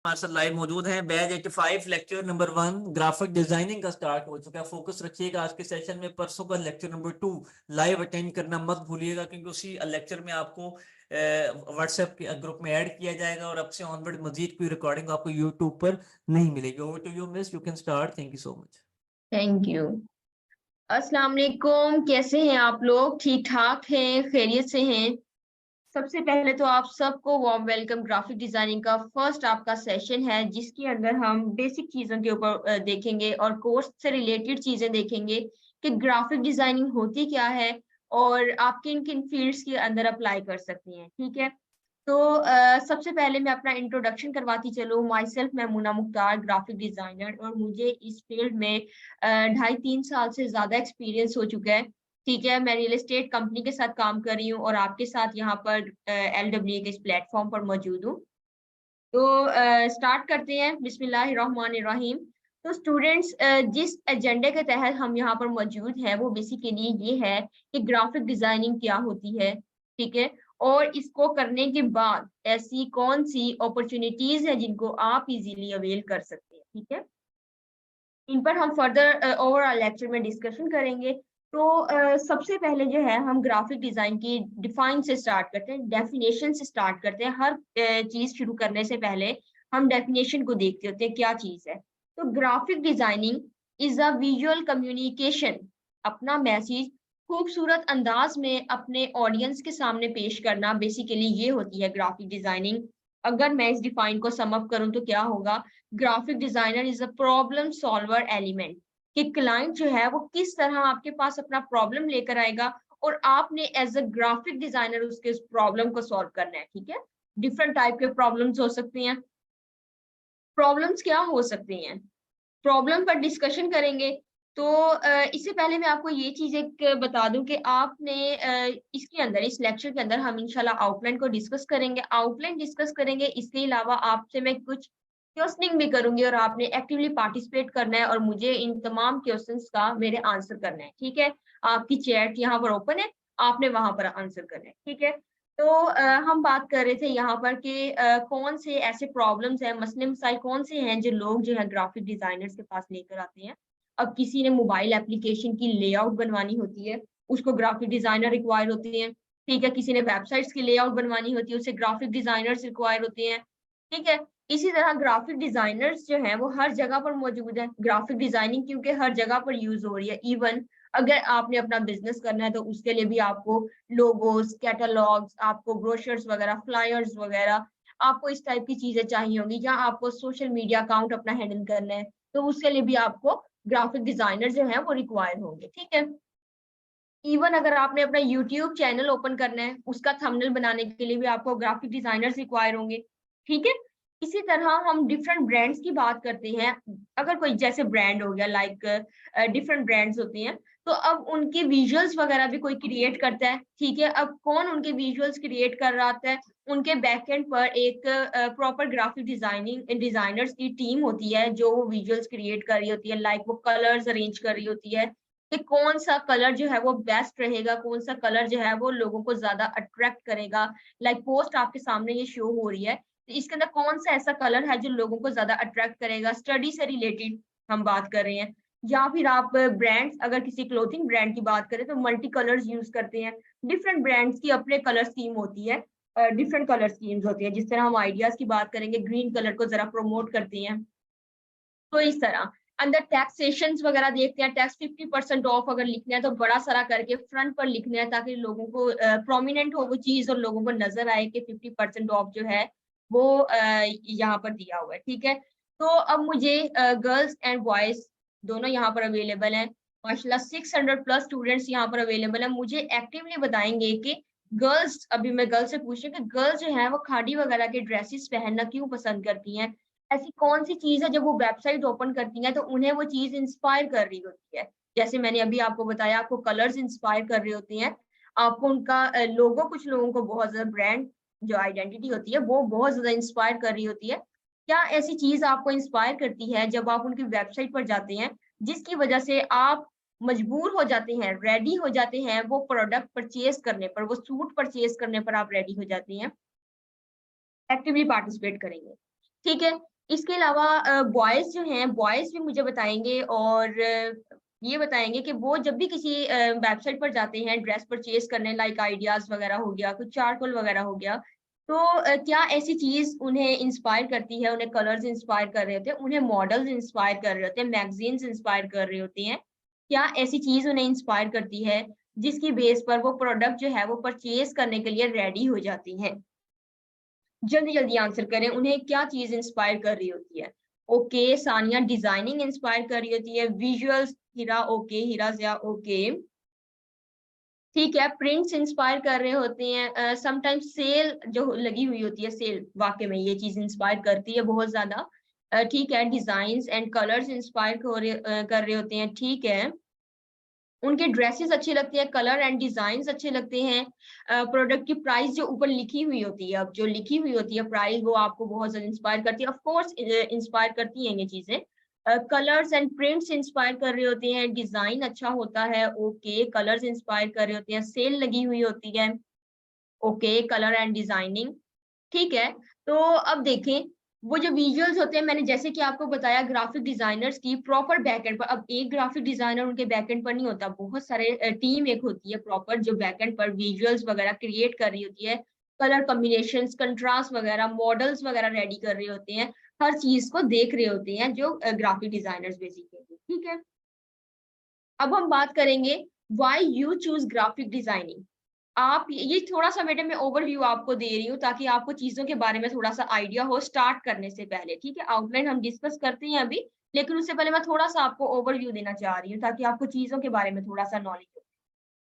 हमारे साथ लाइव मौजूद हैं। Batch 85 lecture number 1 graphic designing का स्टार्ट हो चुका है। फोकस रखिएगा आज के सेशन में। परसों का लेक्चर नंबर 2 लाइव अटेंड करना मत भूलिएगा, क्योंकि उसी लेक्चर में आपको व्हाट्सएप के ग्रुप में ऐड किया जाएगा और अब से ऑनवर्ड मजीद कोई रिकॉर्डिंग आपको यूट्यूब पर नहीं मिलेगी। Over to you miss, you can start. Thank you so much. Thank you. अस्सलाम वालेकुम, कैसे हैं आप लोग? ठीक ठाक हैं, खैरियत से हैं? सबसे पहले तो आप सबको वार्म वेलकम। ग्राफिक डिजाइनिंग का फर्स्ट आपका सेशन है, जिसके अंदर हम बेसिक चीजों के ऊपर देखेंगे और कोर्स से रिलेटेड चीजें देखेंगे कि ग्राफिक डिजाइनिंग होती क्या है और आप किन किन फील्ड्स के अंदर अप्लाई कर सकती हैं। ठीक है, तो सबसे पहले मैं अपना इंट्रोडक्शन करवाती चलूँ। My self Maimoona Mukhtar, graphic designer, और मुझे इस फील्ड में 2.5-3 साल से ज्यादा एक्सपीरियंस हो चुका है। ठीक है, मैं रियल एस्टेट कंपनी के साथ काम कर रही हूँ और आपके साथ यहाँ पर LWA के इस प्लेटफॉर्म पर मौजूद हूँ। तो स्टार्ट करते हैं, बिस्मिल्लाहिर्रहमानिर्रहीम। तो स्टूडेंट्स, जिस एजेंडे के तहत हम यहाँ पर मौजूद हैं वो बेसिकली ये है कि ग्राफिक डिजाइनिंग क्या होती है। ठीक है, और इसको करने के बाद ऐसी कौन सी अपॉर्चुनिटीज है जिनको आप इजीली अवेल कर सकते हैं। ठीक है, इन पर हम फर्दर ओवरऑल लेक्चर में डिस्कशन करेंगे। तो सबसे पहले जो है हम ग्राफिक डिजाइन की डिफाइन से स्टार्ट करते हैं, डेफिनेशन से स्टार्ट करते हैं। हर चीज शुरू करने से पहले हम डेफिनेशन को देखते होते हैं क्या चीज है। तो graphic designing is a visual communication, अपना मैसेज खूबसूरत अंदाज में अपने ऑडियंस के सामने पेश करना, बेसिकली ये होती है ग्राफिक डिजाइनिंग। अगर मैं इस डिफाइन को सम अप करूं तो क्या होगा? Graphic designer is a problem solver element, कि क्लाइंट जो है वो किस तरह आपके पास अपना प्रॉब्लम लेकर आएगा और आपने एज अ ग्राफिक डिजाइनर उसके उस प्रॉब्लम को सॉल्व करना है। ठीक है, डिफरेंट टाइप के प्रॉब्लम्स हो सकते हैं। प्रॉब्लम्स क्या हो सकते हैं, प्रॉब्लम पर डिस्कशन करेंगे। तो इससे पहले मैं आपको ये चीज एक बता दूं कि आपने इसके अंदर, इस लेक्चर के अंदर हम इंशाल्लाह आउटलाइन को डिस्कस करेंगे, इसके अलावा आपसे मैं कुछ क्वेश्चनिंग भी करूंगी और आपने एक्टिवली पार्टिसिपेट करना है और मुझे इन तमाम क्वेश्चंस का मेरे आंसर करना है। ठीक है, आपकी चैट यहाँ पर ओपन है, आपने वहां पर आंसर करना है। ठीक है, तो हम बात कर रहे थे यहाँ पर कि कौन से ऐसे प्रॉब्लम्स हैं, मसले मसाइल कौन से हैं जो लोग जो है ग्राफिक डिजाइनर्स के पास लेकर आते हैं। अब किसी ने मोबाइल एप्लीकेशन की लेआउट बनवानी होती है, उसको ग्राफिक डिजाइनर रिक्वायर होते हैं। ठीक है, किसी ने वेबसाइट्स की लेआउट बनवानी होती है, उसे ग्राफिक डिजाइनर्स रिक्वायर होते हैं। ठीक है, इसी तरह ग्राफिक डिजाइनर्स जो हैं वो हर जगह पर मौजूद है। ग्राफिक डिजाइनिंग क्योंकि हर जगह पर यूज हो रही है। इवन अगर आपने अपना बिजनेस करना है तो उसके लिए भी आपको लोगोस, कैटलॉग्स, आपको ब्रोशर्स वगैरह, फ्लायर्स वगैरह, आपको इस टाइप की चीजें चाहिए होंगी। या आपको सोशल मीडिया अकाउंट अपना हैंडल करना है तो उसके लिए भी आपको ग्राफिक डिजाइनर जो है वो रिक्वायर होंगे। ठीक है, इवन अगर आपने अपना यूट्यूब चैनल ओपन करना है, उसका थंबनेल बनाने के लिए भी आपको ग्राफिक डिजाइनर्स रिक्वायर होंगे। ठीक है, इसी तरह हम डिफरेंट ब्रांड्स की बात करते हैं। अगर कोई जैसे ब्रांड हो गया, लाइक डिफरेंट ब्रांड्स होते हैं, तो अब उनके विजुअल्स वगैरह भी कोई क्रिएट करता है। ठीक है, अब कौन उनके विजुअल्स क्रिएट कर रहा है? उनके बैकएंड पर एक प्रॉपर ग्राफिक डिजाइनिंग डिजाइनर्स की टीम होती है जो वो विजुअल्स क्रिएट कर रही होती है। लाइक वो कलर्स अरेंज कर रही होती है कि कौन सा कलर जो है वो बेस्ट रहेगा, कौन सा कलर जो है वो लोगों को ज्यादा अट्रैक्ट करेगा। लाइक पोस्ट आपके सामने ये शो हो रही है, तो इसके अंदर कौन सा ऐसा कलर है जो लोगों को ज्यादा अट्रैक्ट करेगा। स्टडी से रिलेटेड हम बात कर रहे हैं। या फिर आप ब्रांड्स, अगर किसी क्लोथिंग ब्रांड की बात करें तो मल्टी कलर्स यूज करते हैं। डिफरेंट ब्रांड्स की अपने कलर स्कीम होती है, डिफरेंट कलर स्कीम्स होती है। जिस तरह हम आइडियाज की बात करेंगे, ग्रीन कलर को जरा प्रोमोट करते हैं। तो इस तरह अंदर टैक्सेशन वगैरह देखते हैं। टैक्स 50% ऑफ अगर लिखना है तो बड़ा सारा करके फ्रंट पर लिखना है, ताकि लोगों को प्रोमिनेंट हो वो चीज और लोगों को नजर आए कि 50% ऑफ जो है वो यहाँ पर दिया हुआ है। ठीक है, तो अब मुझे गर्ल्स एंड बॉयज दोनों यहाँ पर अवेलेबल हैं। माशाल्लाह 600 प्लस स्टूडेंट्स यहाँ पर अवेलेबल है। मुझे एक्टिवली बताएंगे कि गर्ल्स, अभी मैं गर्ल्स से पूछ रही हूँ कि गर्ल्स जो है वो खादी वगैरह के ड्रेसेस पहनना क्यों पसंद करती हैं। ऐसी कौन सी चीज है जब वो वेबसाइट ओपन करती हैं तो उन्हें वो चीज इंस्पायर कर रही होती है। जैसे मैंने अभी आपको बताया, आपको कलर्स इंस्पायर कर रही होती हैं, आपको उनका लोगो, कुछ लोगों को बहुत ज्यादा ब्रांड जो आइडेंटिटी होती है वो बहुत ज्यादा इंस्पायर कर रही होती है। क्या ऐसी चीज आपको इंस्पायर करती है जब आप उनकी वेबसाइट पर जाते हैं, जिसकी वजह से आप मजबूर हो जाते हैं, रेडी हो जाते हैं वो प्रोडक्ट परचेज करने पर, वो सूट परचेज करने पर आप रेडी हो जाते हैं? एक्टिवली पार्टिसिपेट करेंगे। ठीक है, इसके अलावा बॉयज जो हैं, बॉयज भी मुझे बताएंगे और ये बताएंगे कि वो जब भी किसी वेबसाइट पर जाते हैं ड्रेस परचेज करने, लाइक आइडियाज वगैरह हो गया, कुछ चारकोल वगैरह हो गया, तो क्या ऐसी चीज उन्हें इंस्पायर करती है, उन्हें कलर्स इंस्पायर कर रहे होते हैं, उन्हें मॉडल्स इंस्पायर कर रहे होते हैं, मैगजीन्स इंस्पायर कर रहे होती हैं, क्या ऐसी चीज उन्हें इंस्पायर करती है जिसकी बेस पर वो प्रोडक्ट जो है वो परचेज करने के लिए रेडी हो जाती हैं? जल्दी जल्दी आंसर करें, उन्हें क्या चीज इंस्पायर कर रही होती है? ओके, सानिया डिजाइनिंग इंस्पायर कर रही होती है, विजुअल्स हीरा, ओके, हीरा जिया, ओके, ठीक है, प्रिंट्स इंस्पायर कर रहे होते हैं, समटाइम्स सेल जो लगी हुई होती है, सेल वाकई में ये चीज इंस्पायर करती है बहुत ज्यादा, ठीक है, डिजाइन्स एंड कलर्स इंस्पायर कर रहे होते हैं, ठीक है, उनके ड्रेसेस अच्छे लगते हैं, कलर एंड डिजाइन अच्छे लगते हैं, प्रोडक्ट की प्राइस जो ऊपर लिखी हुई होती है, अब जो लिखी हुई होती है प्राइस, वो आपको बहुत ज्यादा इंस्पायर करती है, ऑफ कोर्स इंस्पायर करती हैं ये चीजें, कलर्स एंड प्रिंट्स इंस्पायर कर रहे होते हैं, डिजाइन अच्छा होता है, ओके, कलर्स इंस्पायर कर रहे होते हैं, सेल लगी हुई होती है, ओके, कलर एंड डिजाइनिंग, ठीक है। तो अब देखें, वो जो विजुअल्स होते हैं, मैंने जैसे कि आपको बताया ग्राफिक डिजाइनर्स की प्रॉपर बैकएंड पर, अब एक ग्राफिक डिजाइनर उनके बैकएंड पर नहीं होता, बहुत सारे टीम एक होती है प्रॉपर जो बैकएंड पर विजुअल्स वगैरह क्रिएट कर रही होती है, कलर कॉम्बिनेशंस, कंट्रास्ट वगैरह, मॉडल्स वगैरह रेडी कर रहे होते हैं, हर चीज को देख रहे होते हैं जो ग्राफिक डिजाइनर्स बेसिकली, ठीक है। अब हम बात करेंगे why you choose graphic designing. आप ये थोड़ा सा बेटे मैं ओवरव्यू आपको दे रही हूँ ताकि आपको चीजों के बारे में थोड़ा सा आइडिया हो स्टार्ट करने से पहले, ठीक है, आउटलाइन हम डिस्कस करते हैं अभी, लेकिन उससे पहले मैं थोड़ा सा आपको ओवरव्यू देना चाह रही हूँ ताकि आपको चीजों के बारे में थोड़ा सा नॉलेज हो।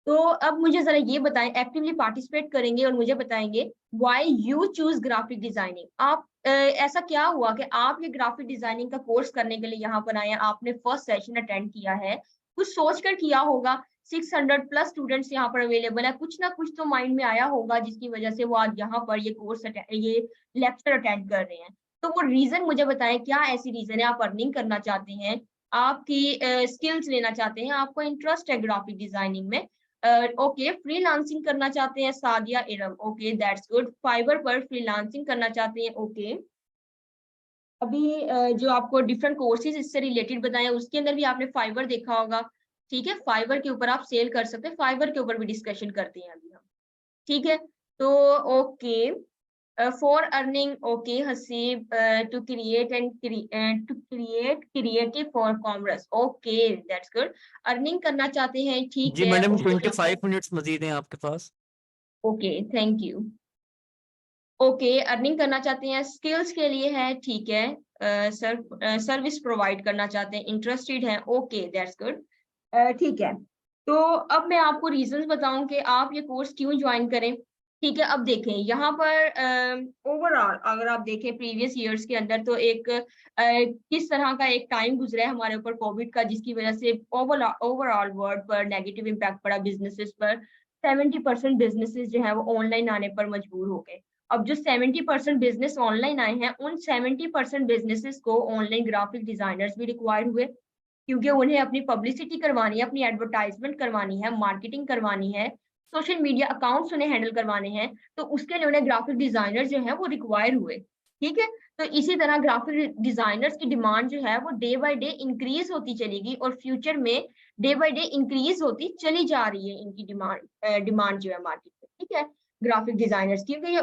तो अब मुझे जरा ये बताएं, एक्टिवली पार्टिसिपेट करेंगे और मुझे बताएंगे why you choose graphic designing. आप ऐसा क्या हुआ कि आप ये ग्राफिक डिजाइनिंग का कोर्स करने के लिए यहाँ पर आए हैं, आपने फर्स्ट सेशन अटेंड किया है, कुछ सोच कर किया होगा, 600 प्लस स्टूडेंट्स यहाँ पर अवेलेबल है, कुछ ना कुछ तो माइंड में आया होगा जिसकी वजह से वो आज यहाँ पर ये लेक्चर अटेंड कर रहे हैं। तो वो रीजन मुझे बताएं, क्या ऐसी रीजन है? आप अर्निंग करना चाहते हैं, आपकी स्किल्स लेना चाहते हैं, आपको इंटरेस्ट है ग्राफिक डिजाइनिंग में, ओके, फ्रीलांसिंग करना चाहते हैं, Sadia Iram, okay, that's good, Fiverr पर फ्रीलांसिंग करना चाहते हैं, ओके, अभी जो आपको डिफरेंट कोर्सेज इससे रिलेटेड बताए उसके अंदर भी आपने फाइवर देखा होगा, ठीक है, फाइवर के ऊपर आप सेल कर सकते हैं, फाइवर के ऊपर भी डिस्कशन करते हैं अभी हम, ठीक है। तो okay, for earning, okay Haseeb, to create and to create creative for commerce, okay, that's good, earning करना चाहते हैं, ठीक जी है, मैडम, ओके, 25 मिनट्स मजीद हैं आपके पास। Okay, thank you, okay, earning करना चाहते हैं, स्किल्स के लिए है, ठीक है, सर्विस प्रोवाइड करना चाहते हैं, इंटरेस्टेड हैं, ओके, दैट्स गुड, ठीक है। तो अब मैं आपको रीजंस बताऊं कि आप ये कोर्स क्यों ज्वाइन करें, ठीक है। अब देखें यहाँ पर ओवरऑल अगर आप देखें प्रीवियस ईयर्स के अंदर तो एक किस तरह का एक टाइम गुजरा है हमारे ऊपर कोविड का, जिसकी वजह से ओवरऑल वर्ल्ड पर नेगेटिव इम्पैक्ट पड़ा, बिजनेसेस पर 70% बिजनेसेस जो है वो ऑनलाइन आने पर मजबूर हो गए। अब जो 70% बिजनेस ऑनलाइन आए हैं, उन 70% बिजनेसेस को ऑनलाइन ग्राफिक डिजाइनर्स भी रिक्वायर हुए, क्योंकि उन्हें अपनी पब्लिसिटी करवानी है, अपनी एडवर्टाइजमेंट करवानी है, मार्केटिंग करवानी है, सोशल मीडिया अकाउंट्स उन्हें हैंडल करवाने हैं, तो उसके लिए उन्हें ग्राफिक डिजाइनर जो है वो रिक्वायर हुए, ठीक है। तो इसी तरह ग्राफिक डिजाइनर्स की डिमांड जो है वो डे बाय डे इंक्रीज होती चलेगी और फ्यूचर में डे बाय डे इंक्रीज होती चली जा रही है इनकी डिमांड जो है मार्केट में, ठीक है, ग्राफिक डिजाइनर्स, क्योंकि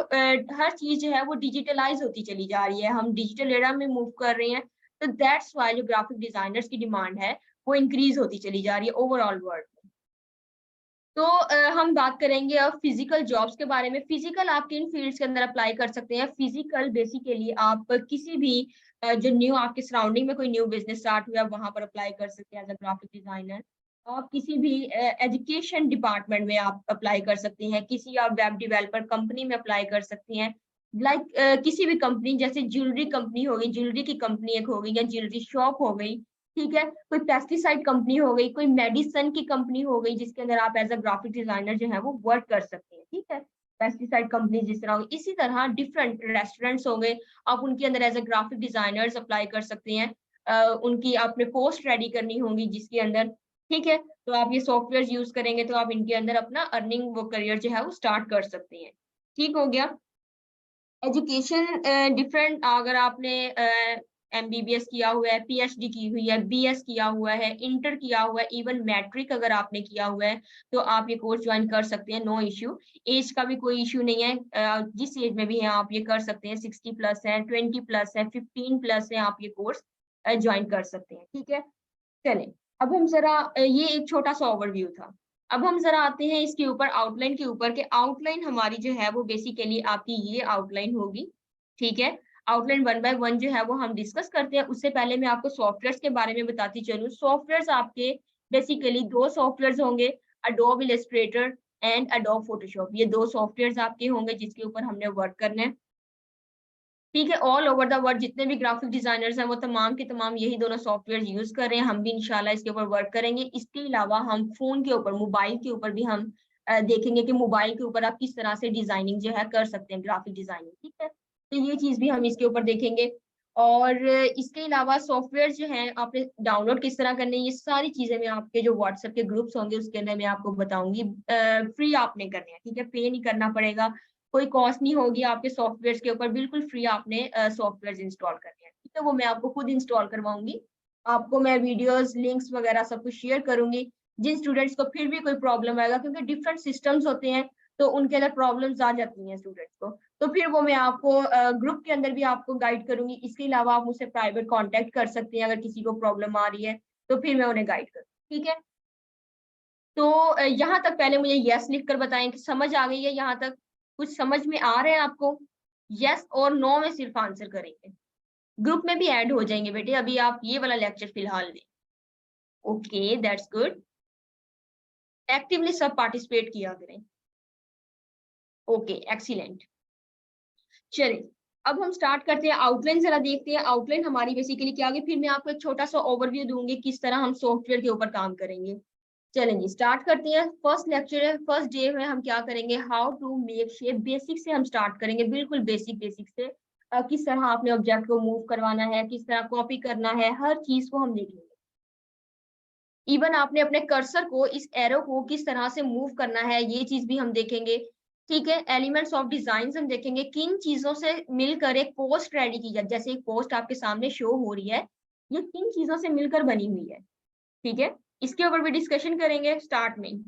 हर चीज जो है वो डिजिटलाइज होती चली जा रही है, हम डिजिटल एरा में मूव कर रहे हैं, तो दैट्स वाई जो ग्राफिक डिजाइनर्स की डिमांड है वो इंक्रीज होती चली जा रही है ओवरऑल वर्ल्ड में। तो हम बात करेंगे अब फिजिकल जॉब्स के बारे में। फिजिकल आप किन फील्ड्स के अंदर अप्लाई कर सकते हैं? फिजिकल बेसिकली आप किसी भी जो न्यू आपके सराउंडिंग में कोई न्यू बिजनेस स्टार्ट हुआ वहां पर अप्लाई कर सकते हैं एज अ ग्राफिक डिजाइनर। आप किसी भी एजुकेशन डिपार्टमेंट में आप अप्लाई कर सकते हैं, किसी आप वेब डेवलपर कंपनी में अप्लाई कर सकते हैं, लाइक किसी भी कंपनी, जैसे ज्वेलरी कंपनी हो गई, ज्वेलरी की कंपनी एक हो गई या ज्वेलरी शॉप हो गई, ठीक है, कोई पेस्टिसाइड कंपनी हो गई, कोई मेडिसिन की कंपनी हो गई जिसके अंदर आप एज अ ग्राफिक डिजाइनर जो है वो वर्क कर सकते हैं, ठीक है, पेस्टिसाइड कंपनी जिस तरह होगी, इसी तरह डिफरेंट रेस्टोरेंट्स हो गए, आप उनके अंदर as a graphic designers apply कर सकते हैं, उनकी आपने पोस्ट रेडी करनी होगी जिसके अंदर, ठीक है, तो आप ये सॉफ्टवेयर यूज करेंगे तो आप इनके अंदर अपना अर्निंग वो करियर जो है वो स्टार्ट कर सकते हैं, ठीक हो गया। एजुकेशन डिफरेंट, अगर आपने MBBS किया हुआ है, PhD की हुई है, BS किया हुआ है, इंटर किया हुआ है, इवन मैट्रिक अगर आपने किया हुआ है तो आप ये कोर्स ज्वाइन कर सकते हैं, नो इश्यू। एज का भी कोई इश्यू नहीं है, जिस एज में भी है आप ये कर सकते हैं। 60 प्लस है, 20 प्लस है, 15 प्लस है, आप ये कोर्स ज्वाइन कर सकते हैं, ठीक है। चलें, अब हम जरा ये एक छोटा सा ओवरव्यू था। अब हम जरा आते हैं इसके ऊपर, आउटलाइन के ऊपर, कि आउटलाइन हमारी जो है वो बेसिकली आपकी ये आउटलाइन होगी, ठीक है। आउटलाइन 1 बाय 1 जो है वो हम डिस्कस करते हैं। उससे पहले मैं आपको सॉफ्टवेयर्स के बारे में बताती चलूं। सॉफ्टवेयर्स आपके बेसिकली 2 सॉफ्टवेयर्स होंगे, Adobe Illustrator and Adobe Photoshop. ये 2 सॉफ्टवेयर्स आपके होंगे जिसके ऊपर हमने वर्क करना है, ठीक है। ऑल ओवर द वर्ल्ड जितने भी ग्राफिक डिजाइनर्स हैं वो तमाम के तमाम यही दोनों सॉफ्टवेयर यूज कर रहे हैं। हम भी इंशाल्लाह इसके ऊपर वर्क करेंगे। इसके अलावा हम फोन के ऊपर, मोबाइल के ऊपर भी हम देखेंगे कि मोबाइल के ऊपर आप किस तरह से डिजाइनिंग जो है कर सकते हैं, ग्राफिक डिजाइनिंग, ठीक है। तो ये चीज भी हम इसके ऊपर देखेंगे। और इसके अलावा सॉफ्टवेयर जो है आपने डाउनलोड किस तरह करने, ये सारी चीजें मैं आपके जो व्हाट्सएप के ग्रुप्स होंगे उसके अंदर मैं आपको बताऊंगी। फ्री आपने करने हैं, ठीक है, पे नहीं करना पड़ेगा, कोई कॉस्ट नहीं होगी आपके सॉफ्टवेयर के ऊपर, बिल्कुल फ्री आपने सॉफ्टवेयर इंस्टॉल करने हैं, ठीक है। वो मैं आपको खुद इंस्टॉल करवाऊंगी, आपको मैं वीडियोस, लिंक्स वगैरह सब कुछ शेयर करूंगी। जिन स्टूडेंट्स को फिर भी कोई प्रॉब्लम आएगा, क्योंकि डिफरेंट सिस्टम्स होते हैं तो उनके अंदर प्रॉब्लम्स आ जाती हैं स्टूडेंट्स को, तो फिर वो मैं आपको ग्रुप के अंदर भी आपको गाइड करूंगी। इसके अलावा आप मुझसे प्राइवेट कॉन्टेक्ट कर सकते हैं अगर किसी को प्रॉब्लम आ रही है, तो फिर मैं उन्हें गाइड करूँ, ठीक है। तो यहाँ तक पहले मुझे यस लिख कर बताएं कि समझ आ गई है, यहाँ तक कुछ समझ में आ रहे हैं आपको? यस और नो में सिर्फ आंसर करेंगे, ग्रुप में भी ऐड हो जाएंगे बेटे, अभी आप ये वाला लेक्चर फिलहाल दें। Okay, that's good. एक्टिवली सब पार्टिसिपेट किया करें। Okay, excellent. चलिए, अब हम स्टार्ट करते हैं। आउटलाइन जरा देखते हैं, आउटलाइन हमारी बेसिकली क्या होगी, फिर मैं आपको एक छोटा सा ओवरव्यू दूंगी किस तरह हम सॉफ्टवेयर के ऊपर काम करेंगे। चलें जी, स्टार्ट करते हैं। फर्स्ट लेक्चर है, फर्स्ट डे में हम क्या करेंगे, how to make shape. Basic से हम स्टार्ट करेंगे, बिल्कुल बेसिक बेसिक से। किस तरह आपने ऑब्जेक्ट को मूव करवाना है, किस तरह कॉपी करना है, हर चीज को हम देखेंगे। इवन आपने अपने कर्सर को, इस एरो को किस तरह से मूव करना है, ये चीज भी हम देखेंगे, ठीक है। एलिमेंट्स ऑफ डिजाइन हम देखेंगे, किन चीजों से मिलकर एक पोस्ट रेडी की जाए। जैसे एक पोस्ट आपके सामने शो हो रही है, ये किन चीजों से मिलकर बनी हुई है, ठीक है। इसके ऊपर भी डिस्कशन करेंगे स्टार्ट में।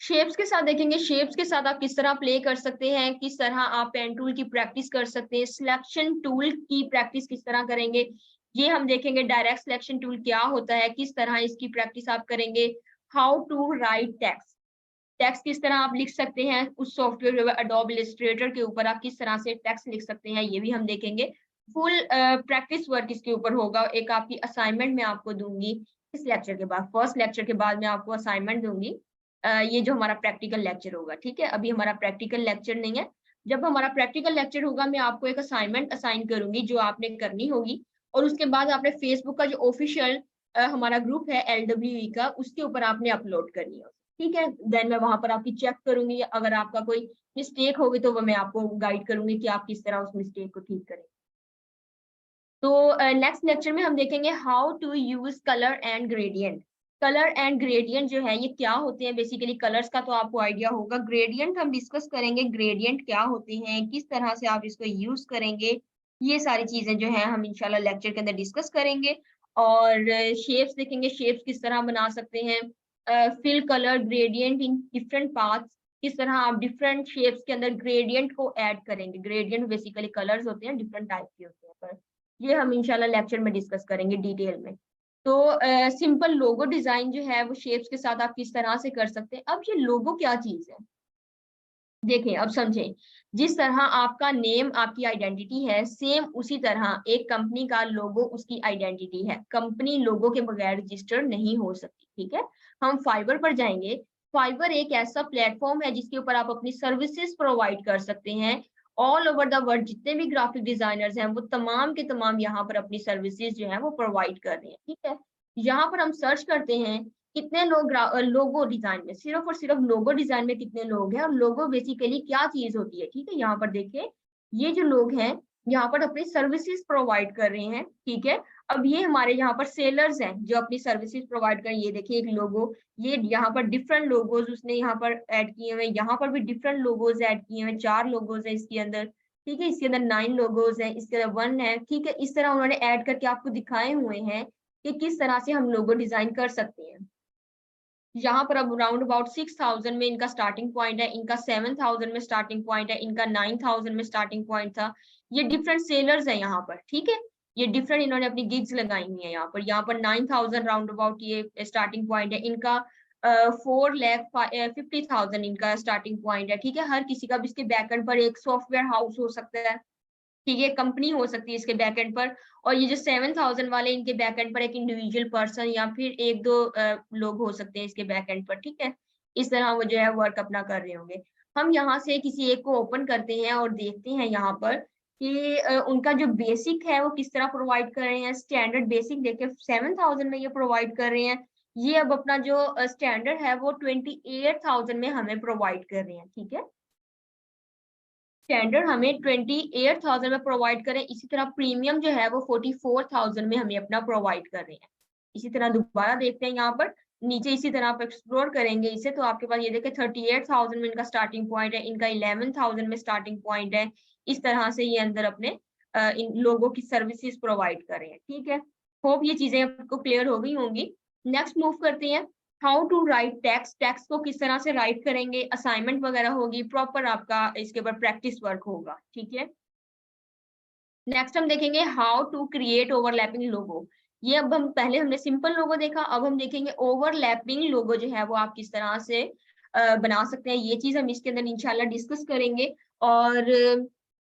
शेप्स के साथ देखेंगे, शेप्स के साथ आप किस तरह प्ले कर सकते हैं, किस तरह आप पेन टूल की प्रैक्टिस कर सकते हैं, सिलेक्शन टूल की प्रैक्टिस किस तरह करेंगे, ये हम देखेंगे। डायरेक्ट सिलेक्शन टूल क्या होता है, किस तरह इसकी प्रैक्टिस आप करेंगे। How to write text, text किस तरह आप लिख सकते हैं उस सॉफ्टवेयर अडोब इलस्ट्रेटर के ऊपर, आप किस तरह से टेक्स्ट लिख सकते हैं, ये भी हम देखेंगे। फुल प्रैक्टिस वर्क इसके ऊपर होगा। एक आपकी असाइनमेंट मैं आपको दूंगी इस लेक्चर के बाद, फर्स्ट लेक्चर के बाद मैं आपको असाइनमेंट दूंगी। ये जो हमारा प्रैक्टिकल लेक्चर होगा, ठीक है। अभी हमारा प्रैक्टिकल लेक्चर नहीं है, जब हमारा प्रैक्टिकल लेक्चर होगा मैं आपको एक असाइनमेंट असाइन करूंगी जो आपने करनी होगी, और उसके बाद आपने फेसबुक का जो ऑफिशियल हमारा ग्रुप है LWE का, उसके ऊपर आपने अपलोड करनी है, ठीक है। देन मैं वहां पर आपकी चेक करूंगी, अगर आपका कोई मिस्टेक होगी तो वो मैं आपको गाइड करूंगी कि आप किस तरह उस मिस्टेक को ठीक करें। तो नेक्स्ट लेक्चर में हम देखेंगे how to use colour and gradient. Colour and gradient जो है ये क्या होते हैं, बेसिकली कलर्स का तो आपको आइडिया होगा, ग्रेडियंट हम डिस्कस करेंगे, ग्रेडियंट क्या होते हैं, किस तरह से आप इसको यूज करेंगे, ये सारी चीजें जो है हम इंशाल्लाह लेक्चर के अंदर डिस्कस करेंगे। और शेप्स देखेंगे, शेप्स किस तरह बना सकते हैं, fill colour gradient in different paths, किस तरह आप डिफरेंट शेप्स के अंदर ग्रेडियंट को ऐड करेंगे। ग्रेडियंट बेसिकली कलर्स होते हैं, डिफरेंट टाइप के होते हैं, पर ये हम इंशाल्लाह लेक्चर में डिस्कस करेंगे डिटेल में। तो सिंपल लोगो डिजाइन जो है वो शेप्स के साथ आप किस तरह से कर सकते हैं। अब ये लोगो क्या चीज है, देखें अब समझें। जिस तरह आपका नेम आपकी आइडेंटिटी है, सेम उसी तरह एक कंपनी का लोगो उसकी आइडेंटिटी है। कंपनी लोगो के बगैर रजिस्टर नहीं हो सकती, ठीक है। हम फाइवर पर जाएंगे। फाइवर एक ऐसा प्लेटफॉर्म है जिसके ऊपर आप अपनी सर्विसेज प्रोवाइड कर सकते हैं। ऑल ओवर द वर्ल्ड जितने भी ग्राफिक डिजाइनर्स हैं वो तमाम के तमाम यहाँ पर अपनी सर्विसेज जो है वो प्रोवाइड कर रहे हैं, ठीक है। यहाँ पर हम सर्च करते हैं कितने लोग लोगो डिजाइन में, सिर्फ और सिर्फ लोगो डिजाइन में कितने लोग हैं, और लोगो बेसिकली क्या चीज होती है, ठीक है। यहाँ पर देखिए, ये जो लोग हैं यहाँ पर अपनी सर्विसेज प्रोवाइड कर रहे हैं, ठीक है। अब ये हमारे यहाँ पर सेलर्स हैं जो अपनी सर्विसेज प्रोवाइड कर, ये देखिए एक लोगो, ये यहाँ पर डिफरेंट लोगोज उसने यहाँ पर ऐड किए हुए, यहाँ पर भी डिफरेंट लोगोज ऐड किए हुए, 4 लोगोज है इसके अंदर, ठीक है, इसके अंदर 9 लोगोज हैं, इसके अंदर 1 है। ठीक है, इस तरह उन्होंने ऐड करके आपको दिखाए हुए हैं कि किस तरह से हम लोगो डिजाइन कर सकते हैं। यहाँ पर अब राउंड अबाउट 6000 में इनका स्टार्टिंग पॉइंट है, इनका 7000 में स्टार्टिंग पॉइंट है, इनका 9000 में स्टार्टिंग पॉइंट था। ये डिफरेंट सेलर्स है यहाँ पर। ठीक है, ये डिफरेंट इन्होंने अपनी गिग्स लगाई हुई है यहाँ पर 9000 राउंड अबाउट ये स्टार्टिंग पॉइंट है इनका। 4,50,000 इनका स्टार्टिंग पॉइंट है। ठीक है, हर किसी का भी इसके बैकएंड पर एक सॉफ्टवेयर हाउस हो सकता है। ठीक है, कंपनी हो सकती है इसके बैकएंड पर। और ये जो 7000 वाले इनके बैकएंड पर एक इंडिविजुअल पर्सन या फिर एक दो लोग हो सकते हैं इसके बैकएंड पर। ठीक है, इस तरह वो जो है वर्क अपना कर रहे होंगे। हम यहाँ से किसी एक को ओपन करते हैं और देखते हैं यहाँ पर कि उनका जो बेसिक है वो किस तरह प्रोवाइड कर रहे हैं। स्टैंडर्ड बेसिक देखे 7000 में ये प्रोवाइड कर रहे हैं। ये अब अपना जो स्टैंडर्ड है वो 28,000 में हमें प्रोवाइड कर रहे हैं। ठीक है, स्टैंडर्ड हमें 28,000 में प्रोवाइड करें। इसी तरह प्रीमियम जो है वो 44,000 में हमें अपना प्रोवाइड कर रहे हैं। इसी तरह दोबारा देखते हैं यहाँ पर नीचे, इसी तरह आप एक्सप्लोर करेंगे इसे तो आपके पास ये देखें 38,000 में इनका स्टार्टिंग पॉइंट है, इनका 11,000 में स्टार्टिंग पॉइंट है। इस तरह से ये अंदर अपने इन लोगों की सर्विसेज प्रोवाइड कर रहे हैं। ठीक है, होप ये चीजें आपको क्लियर हो गई होंगी। नेक्स्ट मूव करते हैं, how to write text. Text को किस तरह से राइट करेंगे, असाइनमेंट वगैरह होगी, प्रॉपर आपका इसके ऊपर प्रैक्टिस वर्क होगा। ठीक है, नेक्स्ट हम देखेंगे हाउ टू क्रिएट ओवरलैपिंग लोगो। ये अब हम पहले हमने सिंपल लोगो देखा, अब हम देखेंगे ओवरलैपिंग लोगो जो है वो आप किस तरह से बना सकते हैं। ये चीज हम इसके अंदर इंशाल्लाह डिस्कस करेंगे और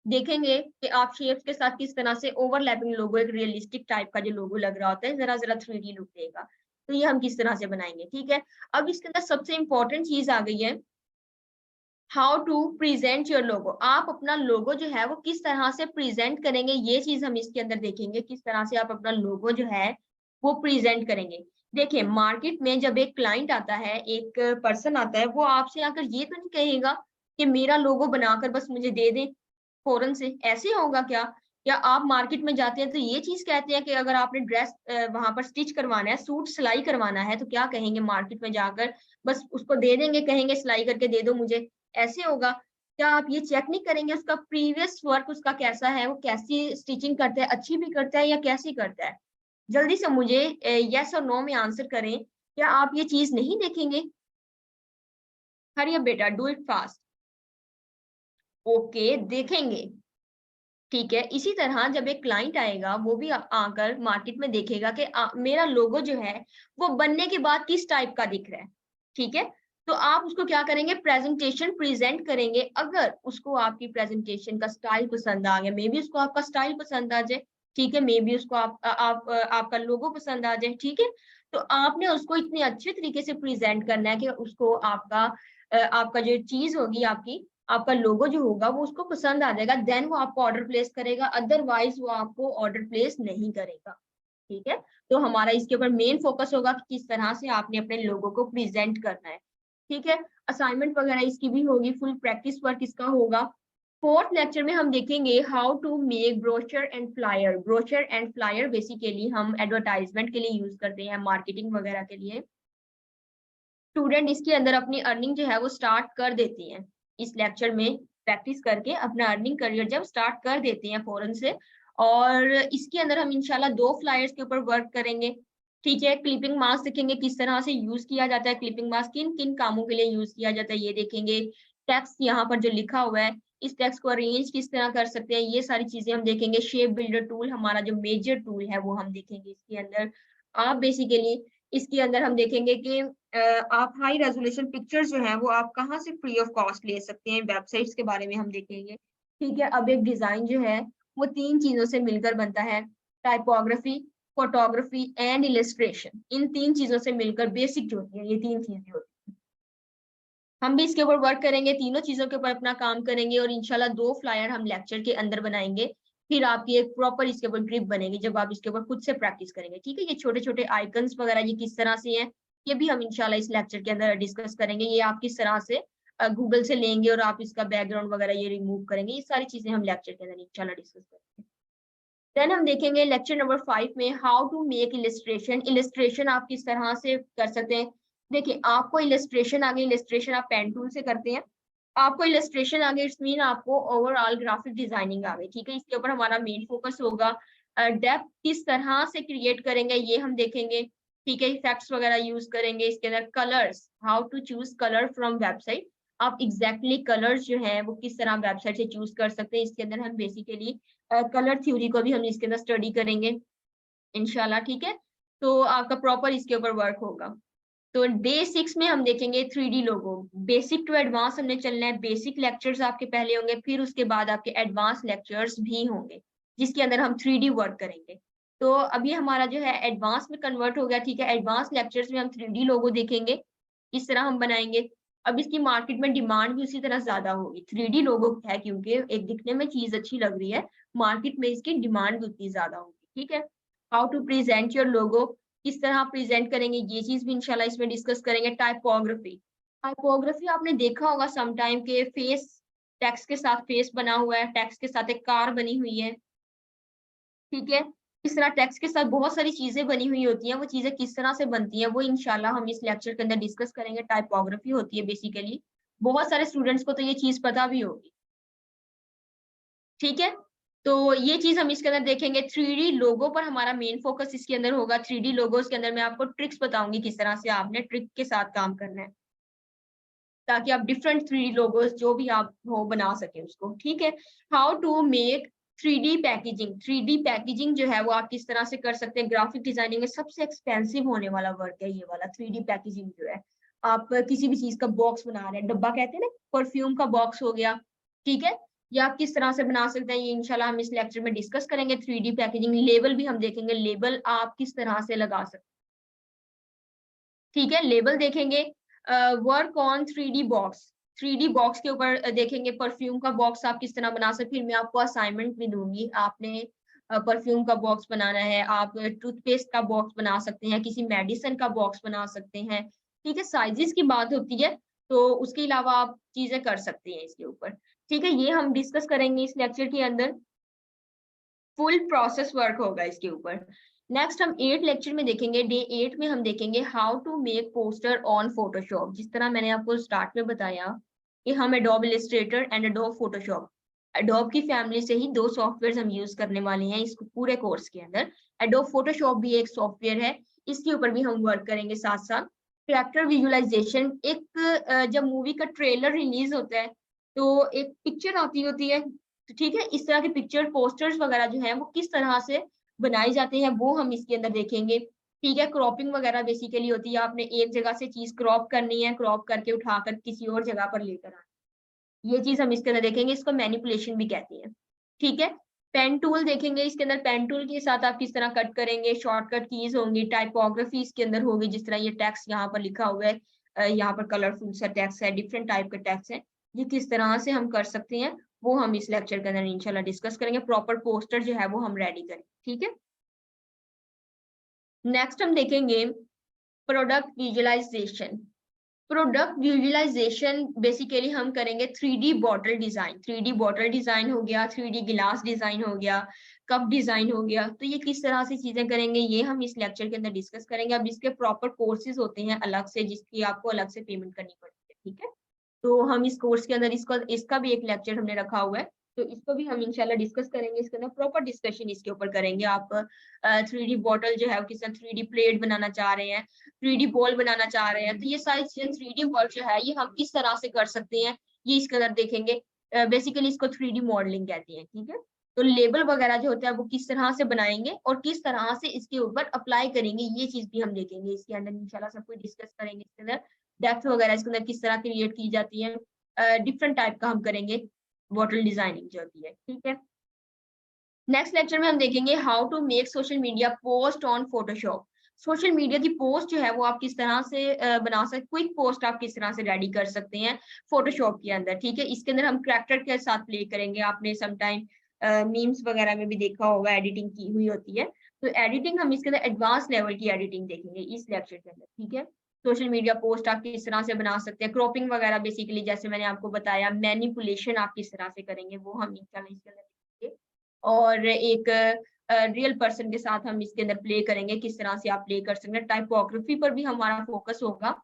देखेंगे कि आप शेप्स के साथ किस तरह से ओवरलैपिंग लोगो, एक रियलिस्टिक टाइप का जो लोगो लग रहा होता है, जरा जरा 3D लुक देगा, तो ये हम किस तरह से बनाएंगे। ठीक है, अब इसके अंदर सबसे इंपॉर्टेंट चीज आ गई है, how to present your logo. आप अपना लोगो जो है वो किस तरह से प्रेजेंट करेंगे, ये चीज हम इसके अंदर देखेंगे, किस तरह से आप अपना लोगो जो है वो प्रेजेंट करेंगे। देखिए, मार्केट में जब एक क्लाइंट आता है, एक पर्सन आता है, वो आपसे आकर ये तो नहीं कहेगा कि मेरा लोगो बनाकर बस मुझे दे दें फौरन से, ऐसे होगा क्या? या आप मार्केट में जाते हैं तो ये चीज कहते हैं कि अगर आपने ड्रेस वहां पर स्टिच करवाना है, सूट सिलाई करवाना है, तो क्या कहेंगे मार्केट में जाकर, बस उसको दे देंगे, कहेंगे सिलाई करके दे दो मुझे, ऐसे होगा क्या? आप ये चेक नहीं करेंगे उसका प्रीवियस वर्क उसका कैसा है, वो कैसी स्टिचिंग करता है, अच्छी भी करता है या कैसी करता है? जल्दी से मुझे यस और नो में आंसर करें, क्या आप ये चीज नहीं देखेंगे? हरी अप बेटा, डू इट फास्ट। ओके, देखेंगे। ठीक है, इसी तरह जब एक क्लाइंट आएगा वो भी आकर मार्केट में देखेगा कि मेरा लोगो जो है वो बनने के बाद किस टाइप का दिख रहा है। ठीक है, तो आप उसको क्या करेंगे, प्रेजेंटेशन प्रेजेंट करेंगे। अगर उसको आपकी प्रेजेंटेशन का स्टाइल पसंद आ गया, मे बी उसको आपका स्टाइल पसंद आ जाए, ठीक है, मे बी उसको आपका लोगो पसंद आ जाए, ठीक है, तो आपने उसको इतने अच्छे तरीके से प्रेजेंट करना है कि उसको आपका जो चीज होगी, आपका लोगो जो होगा वो उसको पसंद आ जाएगा, देन वो आपको ऑर्डर प्लेस करेगा, अदरवाइज वो आपको ऑर्डर प्लेस नहीं करेगा। ठीक है, तो हमारा इसके ऊपर मेन फोकस होगा कि किस तरह से आपने अपने लोगों को प्रेजेंट करना है। ठीक है, असाइनमेंट वगैरह इसकी भी होगी, फुल प्रैक्टिस वर्क इसका होगा। फोर्थ लेक्चर में हम देखेंगे how to make brochure and flyer. Brochure and flyer basically हम एडवर्टाइजमेंट के लिए यूज करते हैं, मार्केटिंग वगैरह के लिए। स्टूडेंट इसके अंदर अपनी अर्निंग जो है वो स्टार्ट कर देते हैं, इस लेक्चर में प्रैक्टिस करके अपना अर्निंग करियर जब स्टार्ट कर देते हैं फौरन से। और इसके अंदर हम इंशाल्लाह 2 फ्लायर्स के ऊपर वर्क करेंगे। ठीक है, क्लिपिंग मास्क देखेंगे किस तरह से यूज किया जाता है, क्लिपिंग मास्क किन किन कामों के लिए यूज किया जाता है ये देखेंगे। टेक्स्ट यहाँ पर जो लिखा हुआ है, इस टेक्स्ट को अरेंज किस तरह कर सकते हैं, ये सारी चीजें हम देखेंगे। शेप बिल्डर टूल हमारा जो मेजर टूल है वो हम देखेंगे इसके अंदर। आप बेसिकली इसके अंदर हम देखेंगे कि आप हाई रेजोल्यूशन पिक्चर्स जो हैं वो आप कहाँ से फ्री ऑफ कॉस्ट ले सकते हैं, वेबसाइट्स के बारे में हम देखेंगे। ठीक है, अब एक डिजाइन जो है वो 3 चीजों से मिलकर बनता है, टाइपोग्राफी, फोटोग्राफी एंड इलस्ट्रेशन। इन 3 चीजों से मिलकर बेसिक जो होती है, ये 3 चीजें होती हैं। हम भी इसके ऊपर वर्क करेंगे, तीनों चीजों के ऊपर अपना काम करेंगे और इंशाल्लाह 2 फ्लायर हम लेक्चर के अंदर बनाएंगे, फिर आपकी एक प्रॉपर इसके ऊपर ग्रिप बनेगी जब आप इसके ऊपर खुद से प्रैक्टिस करेंगे। ठीक है, ये छोटे छोटे आइकन्स वगैरह ये किस तरह से हैं, ये भी हम इंशाल्लाह इस लेक्चर के अंदर डिस्कस करेंगे। ये आप किस तरह से गूगल से लेंगे और आप इसका बैकग्राउंड वगैरह ये रिमूव करेंगे, ये सारी चीजें हम लेक्चर के अंदर इंशाल्लाह डिस्कस करेंगे। देन हम देखेंगे लेक्चर नंबर 5 में how to make illustration. Illustration आप किस तरह से कर सकते हैं। देखिए, आपको इलस्ट्रेशन आ गई, इलस्ट्रेशन आप पेन टूल से करते हैं। आपको इलस्ट्रेशन आ गई, इट्स मीन आपको ओवरऑल ग्राफिक डिजाइनिंग आ गई, ठीक है। इसके ऊपर हमारा मेन फोकस होगा। डेप्थ किस तरह से क्रिएट करेंगे ये हम देखेंगे, ठीक है। इफेक्ट्स वगैरह यूज करेंगे। इसके अंदर colours, how to choose colour from website, आप एग्जैक्टली कलर्स जो है वो किस तरह वेबसाइट से चूज कर सकते हैं। इसके अंदर हम बेसिकली कलर थ्योरी को भी हम इसके अंदर स्टडी करेंगे इंशाल्लाह, ठीक है। तो आपका प्रॉपर इसके ऊपर वर्क होगा। तो डे 6 में हम देखेंगे 3D logo. Basic to advance हमने चलना है। बेसिक लेक्चर्स आपके पहले होंगे, फिर उसके बाद आपके एडवांस लेक्चर्स भी होंगे जिसके अंदर हम 3D वर्क करेंगे। तो अभी हमारा जो है एडवांस में कन्वर्ट हो गया, ठीक है। एडवांस लेक्चर्स में हम 3D लोगो देखेंगे, इस तरह हम बनाएंगे। अब इसकी मार्केट में डिमांड भी उसी तरह ज्यादा होगी। 3D लोगो है क्योंकि एक दिखने में चीज अच्छी लग रही है, मार्केट में इसकी डिमांड भी उतनी ज्यादा होगी, ठीक है। How to present your logo, किस तरह प्रेजेंट करेंगे ये चीज भी इंशाल्लाह इसमें डिस्कस करेंगे। टाइपोग्राफी, टाइपोग्राफी आपने देखा होगा सम टाइम के फेस, टेक्स्ट के साथ फेस बना हुआ है, टेक्स्ट के साथ एक कार बनी हुई है, ठीक है। इस तरह टेक्स्ट के साथ बहुत सारी चीजें बनी हुई होती हैं, वो चीजें किस तरह से बनती हैं वो इंशाल्लाह हम इस लेक्चर के अंदर डिस्कस करेंगे। टाइपोग्राफी होती है बेसिकली, बहुत सारे स्टूडेंट्स को तो ये चीज पता भी होगी, ठीक है। तो ये चीज हम इसके अंदर देखेंगे। 3D लोगो पर हमारा मेन फोकस इसके अंदर होगा। 3D लोगोस के अंदर मैं आपको ट्रिक्स बताऊंगी किस तरह से आपने ट्रिक के साथ काम करना है ताकि आप डिफरेंट 3D लोगोस जो भी आप हो बना सके उसको, ठीक है। How to make 3D packaging, 3D packaging जो है वो आप किस तरह से कर सकते हैं। ग्राफिक डिजाइनिंग में सबसे एक्सपेंसिव होने वाला वर्क है ये वाला 3D पैकेजिंग जो है। आप किसी भी चीज का बॉक्स बना रहे हैं, डब्बा कहते हैं ना, परफ्यूम का बॉक्स हो गया, ठीक है। या आप किस तरह से बना सकते हैं ये इंशाल्लाह हम इस लेक्चर में डिस्कस करेंगे। 3D पैकेजिंग, लेबल भी हम देखेंगे, लेबल आप किस तरह से लगा सकते हैं, ठीक है। लेबल देखेंगे। Work on 3D box, 3D box के ऊपर देखेंगे। परफ्यूम का बॉक्स आप किस तरह बना सकते, फिर मैं आपको असाइनमेंट भी दूंगी। आपने परफ्यूम का बॉक्स बनाना है, आप टूथपेस्ट का बॉक्स बना सकते हैं, किसी मेडिसिन का बॉक्स बना सकते हैं, ठीक है। साइजेस की बात होती है तो उसके अलावा आप चीजें कर सकते हैं इसके ऊपर, ठीक है। ये हम डिस्कस करेंगे इस लेक्चर के अंदर, फुल प्रोसेस वर्क होगा इसके ऊपर। नेक्स्ट हम 8 लेक्चर में देखेंगे। डे 8 में हम देखेंगे how to make poster on Photoshop. जिस तरह मैंने आपको स्टार्ट में बताया कि हम Adobe Illustrator and Adobe Photoshop, Adobe की फैमिली से ही 2 सॉफ्टवेयर हम यूज करने वाले हैं इस पूरे कोर्स के अंदर। एडोब फोटोशॉप भी एक सॉफ्टवेयर है, इसके ऊपर भी हम वर्क करेंगे साथ साथ। कैरेक्टर विजुअलाइजेशन, एक जब मूवी का ट्रेलर रिलीज होता है तो एक पिक्चर आती होती है, तो ठीक है। इस तरह के पिक्चर पोस्टर्स वगैरह जो है वो किस तरह से बनाए जाते हैं वो हम इसके अंदर देखेंगे, ठीक है। क्रॉपिंग वगैरह बेसिकली होती है, आपने एक जगह से चीज क्रॉप करनी है, क्रॉप करके उठाकर किसी और जगह पर लेकर आना, ये चीज हम इसके अंदर देखेंगे। इसको मैनिपुलेशन भी कहते हैं, ठीक है। पेन टूल देखेंगे, इसके अंदर पेन टूल के साथ आप किस तरह कट करेंगे, शॉर्टकट कीज होंगी। टाइपोग्राफी इसके अंदर होगी, जिस तरह ये टेक्स्ट यहाँ पर लिखा हुआ है, यहाँ पर कलरफुल सा टेक्स्ट है, डिफरेंट टाइप का टेक्स्ट है, ये किस तरह से हम कर सकते हैं वो हम इस लेक्चर के अंदर इंशाल्लाह डिस्कस करेंगे। प्रॉपर पोस्टर जो है वो हम रेडी करें, ठीक है। नेक्स्ट हम देखेंगे product visualisation. Product visualisation basically हम करेंगे 3D bottle design. 3D bottle design हो गया, 3D गिलास डिजाइन हो गया, कप डिजाइन हो गया, तो ये किस तरह से चीजें करेंगे ये हम इस लेक्चर के अंदर डिस्कस करेंगे। अब इसके प्रॉपर कोर्सेज होते हैं अलग से, जिसकी आपको अलग से पेमेंट करनी पड़ती है, ठीक है। तो हम इस कोर्स के अंदर इसका भी एक लेक्चर हमने रखा हुआ है, तो इसको भी हम इंशाल्लाह डिस्कस करेंगे। इसके अंदर प्रॉपर डिस्कशन इसके ऊपर करेंगे। आप 3D बॉटल जो है वो किस तरह 3D प्लेट बनाना चाह रहे हैं, 3D बॉल बनाना चाह रहे हैं, तो ये सारी चीजें 3D वर्क जो है ये हम किस तरह से कर सकते हैं ये इसके अंदर देखेंगे। बेसिकली इसको 3D मॉडलिंग कहते हैं, ठीक है। तो लेबल वगैरह जो होता है वो किस तरह से बनाएंगे और किस तरह से इसके ऊपर अप्लाई करेंगे ये चीज भी हम देखेंगे इसके अंदर इंशाल्लाह। सब कुछ डिस्कस करेंगे इसके अंदर। डेप्थ वगैरह इसके अंदर किस तरह क्रिएट की जाती है, डिफरेंट टाइप का हम करेंगे बॉटल डिजाइनिंग जो होती है, ठीक है। नेक्स्ट लेक्चर में हम देखेंगे how to make social media post on Photoshop. Social media की पोस्ट जो है वो आप किस तरह से बना सकते, क्विक पोस्ट आप किस तरह से रेडी कर सकते हैं फोटोशॉप के अंदर, ठीक है। इसके अंदर हम कैरेक्टर के साथ प्ले करेंगे। आपने समटाइम मीम्स वगैरह में भी देखा होगा एडिटिंग की हुई होती है, तो एडिटिंग हम इसके अंदर एडवांस लेवल की एडिटिंग देखेंगे इस लेक्चर के अंदर, ठीक है। सोशल मीडिया पोस्ट आप किस तरह से बना सकते हैं, क्रॉपिंग वगैरह बेसिकली जैसे मैंने आपको बताया, मैनिपुलेशन आप किस तरह से करेंगे वो हम इंशाल्लाह इसके अंदर देखेंगे। और एक रियल पर्सन के साथ हम इसके अंदर प्ले करेंगे, किस तरह से आप प्ले कर सकते हैं। टाइपोग्राफी पर भी हमारा फोकस होगा,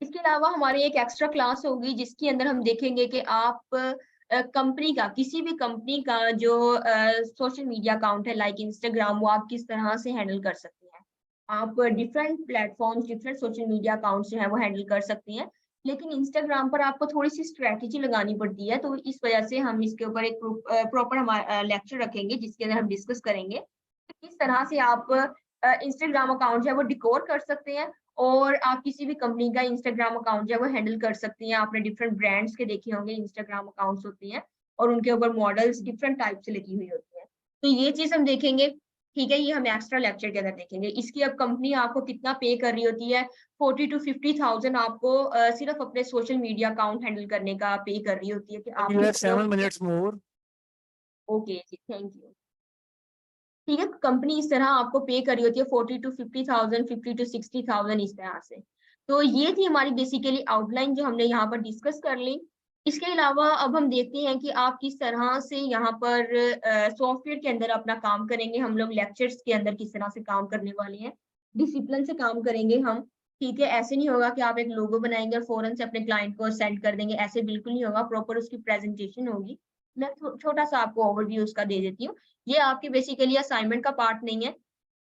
इसके अलावा हमारी एक एक्स्ट्रा क्लास होगी जिसके अंदर हम देखेंगे कि आप कंपनी का, किसी भी कंपनी का जो सोशल मीडिया अकाउंट है लाइक इंस्टाग्राम, वो आप किस तरह से हैंडल कर सकते हैं। आप different platforms, different social media accounts जो है वो हैंडल कर सकती हैं, लेकिन इंस्टाग्राम पर आपको थोड़ी सी स्ट्रेटेजी लगानी पड़ती है। तो इस वजह से हम इसके ऊपर एक प्रॉपर हमारा लेक्चर रखेंगे जिसके अंदर हम डिस्कस करेंगे कि किस तरह से आप इंस्टाग्राम अकाउंट जो है वो डिकोर कर सकते हैं, और आप किसी भी कंपनी का इंस्टाग्राम अकाउंट जो है वो हैंडल कर सकती हैं। आपने डिफरेंट ब्रांड्स के देखे होंगे इंस्टाग्राम अकाउंट्स होती हैं, और उनके ऊपर मॉडल्स डिफरेंट टाइप से लगी हुई होती है। तो ये चीज हम देखेंगे, ठीक है, ये हम एक्स्ट्रा लेक्चर के अंदर देखेंगे। इसकी अब कंपनी आपको कितना पे कर रही होती है, 40 to 50,000 आपको सिर्फ अपने सोशल मीडिया अकाउंट हैंडल करने का पे कर रही होती है कि आप You have 7 minutes more. Okay जी, थैंक यू। ठीक है, कंपनी इस तरह आपको पे करी होती है 40 to 50,000, 50 to 60,000 इस तरह से। तो ये थी हमारी बेसिकली आउटलाइन जो हमने यहाँ पर डिस्कस कर ली। इसके अलावा अब हम देखते हैं कि आप किस तरह से यहाँ पर सॉफ्टवेयर के अंदर अपना काम करेंगे। हम लोग लेक्चर्स के अंदर किस तरह से काम करने वाले हैं, डिसिप्लिन से काम करेंगे हम। ठीक है, ऐसे नहीं होगा कि आप एक लोगो बनाएंगे और फौरन से अपने क्लाइंट को सेंड कर देंगे, ऐसे बिल्कुल नहीं होगा। प्रॉपर उसकी प्रेजेंटेशन होगी। मैं छोटा सा आपको ओवरव्यू उसका दे देती हूँ। ये आपके बेसिकली असाइनमेंट का पार्ट नहीं है,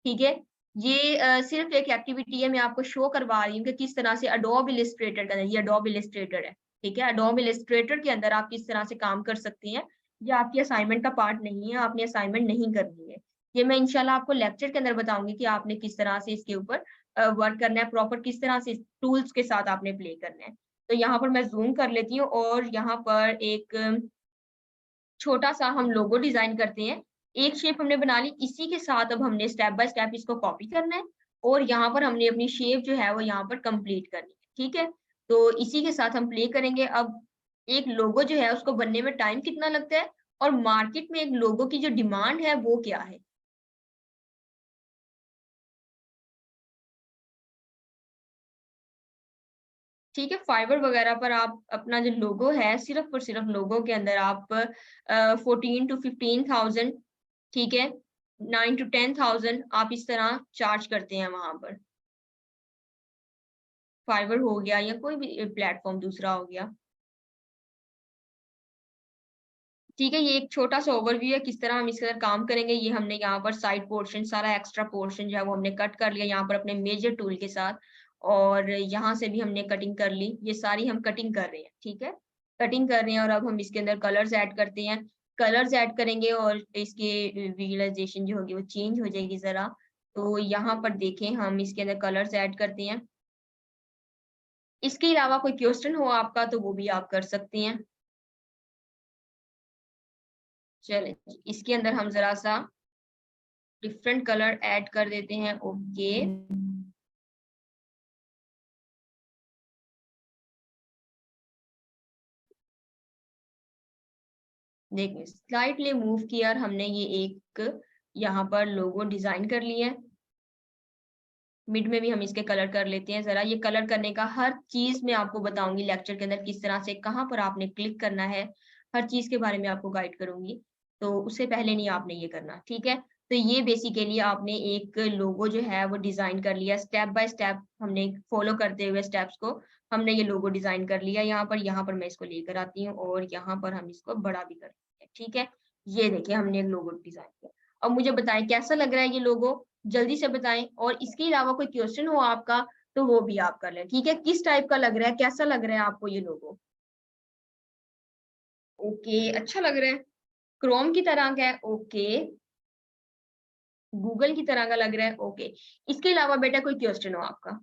ठीक है। ये सिर्फ एक एक्टिविटी है, मैं आपको शो करवा रही हूँ कि किस तरह से एडोब इलस्ट्रेटर का, ये एडोब इलस्ट्रेटर है, ठीक है। एडोब इलस्ट्रेटर के अंदर आप किस तरह से काम कर सकती हैं, ये आपकी असाइनमेंट का पार्ट नहीं है, आपने असाइनमेंट नहीं करनी है। ये मैं इंशाल्लाह आपको लेक्चर के अंदर बताऊंगी कि आपने किस तरह से इसके ऊपर वर्क करना है, प्रॉपर किस तरह से टूल्स के साथ आपने प्ले करना है। तो यहाँ पर मैं जूम कर लेती हूँ और यहाँ पर एक छोटा सा हम लोगो डिजाइन करते हैं। एक शेप हमने बना ली, इसी के साथ अब हमने स्टेप बाय स्टेप इसको कॉपी करना है, और यहाँ पर हमने अपनी शेप जो है वो यहाँ पर कंप्लीट करनी है, ठीक है। तो इसी के साथ हम प्ले करेंगे। अब एक लोगो जो है उसको बनने में टाइम कितना लगता है, और मार्केट में एक लोगो की जो डिमांड है वो क्या है। ठीक है, फाइवर वगैरह पर आप अपना जो लोगो है, सिर्फ और सिर्फ लोगो के अंदर आप 14 to 15,000, ठीक है, 9 to 10,000 आप इस तरह चार्ज करते हैं वहां पर। फाइवर हो गया या कोई भी प्लेटफॉर्म दूसरा हो गया, ठीक है। ये एक छोटा सा ओवरव्यू है किस तरह हम इसके अंदर काम करेंगे। ये हमने यहाँ पर साइड पोर्शन, सारा एक्स्ट्रा पोर्शन जो है वो हमने कट कर लिया यहाँ पर अपने मेजर टूल के साथ, और यहाँ से भी हमने कटिंग कर ली। ये सारी हम कटिंग कर रहे हैं, ठीक है, कटिंग कर रहे हैं। और अब हम इसके अंदर कलर्स ऐड करते हैं, कलर्स ऐड करेंगे और इसके विजुअलाइजेशन जो होगी वो चेंज हो जाएगी जरा। तो यहाँ पर देखें, हम इसके अंदर कलर्स ऐड करते हैं। इसके अलावा कोई क्वेश्चन हो आपका तो वो भी आप कर सकते हैं। चलें, इसके अंदर हम जरा सा डिफरेंट कलर ऐड कर देते हैं। ओके, देखिए स्लाइटली मूव किया और हमने ये एक यहाँ पर लोगो डिजाइन कर लिया है। मिड में भी हम इसके कलर कर लेते हैं। जरा ये कलर करने का हर चीज मैं आपको बताऊंगी लेक्चर के अंदर, किस तरह से कहाँ पर आपने क्लिक करना है, हर चीज के बारे में आपको गाइड करूंगी। तो उससे पहले नहीं आपने ये करना, ठीक है। तो ये बेसिकली आपने एक लोगो जो है वो डिजाइन कर लिया, स्टेप बाय स्टेप हमने फॉलो करते हुए स्टेप्स को हमने ये लोगो डिजाइन कर लिया। यहाँ पर मैं इसको लेकर आती हूँ और यहाँ पर हम इसको बड़ा भी करते हैं, ठीक है। ये देखिए हमने एक लोगो डिजाइन किया। अब मुझे बताएं कैसा लग रहा है ये लोगो, जल्दी से बताएं। और इसके अलावा कोई क्वेश्चन हो आपका तो वो भी आप कर लें, ठीक है। किस टाइप का लग रहा है, कैसा लग रहा है आपको ये लोगो? ओके, अच्छा लग रहा है, क्रोम की तरह का है, ओके, गूगल की तरह का लग रहा है, ओके। इसके अलावा बेटा कोई क्वेश्चन हो आपका?